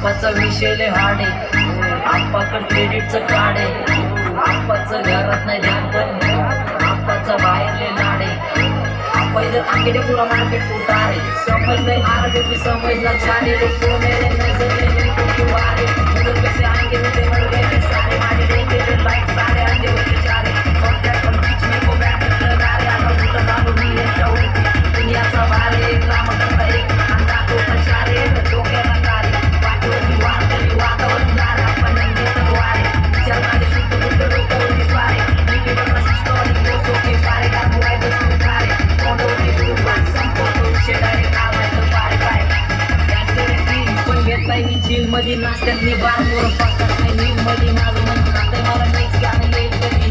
आप्पाचा विषय लय हार्ड आहे, आप्पाकडे क्रेडिटचं कार्ड आहे, आप्पाचं घरात नाही ध्यान पण आप्पाचा बाहेर लय लाड आहे. आप्पा इधर आकेडे पूरा मार्केट उठा है, समझ नहीं आ रहा क्योंकि समझना चाहे लोग तो मेरे नजर में नहीं क्यों आ रहे उधर कैसे आएंगे मेरे मर गए सारे मारे देंगे रे लाइक सारे आगे वो बेचारे और क्या कम बीच में को बैठ कर लगा रहे आना उनका नाम नहीं है चौड़ी दुनिया सवारे एक काम करता एक अंधा को पछारे तो क्या नकारे बातों की वातावरण नारा पन्ने तलवारे चलना दे शुद्ध बुद्ध लोग तो निस्वारे नीचे बना स्टोरी वो सो के पारे का बुराई तो सुधारे कौनो की बात संपर्क शेडारे आवाज तो पारे पारे मी झील मध्ये नाश्त्यात मी बार मोर पकडत नाही नील मध्ये माझं मन खातंय मला नाहीच गाणं येईल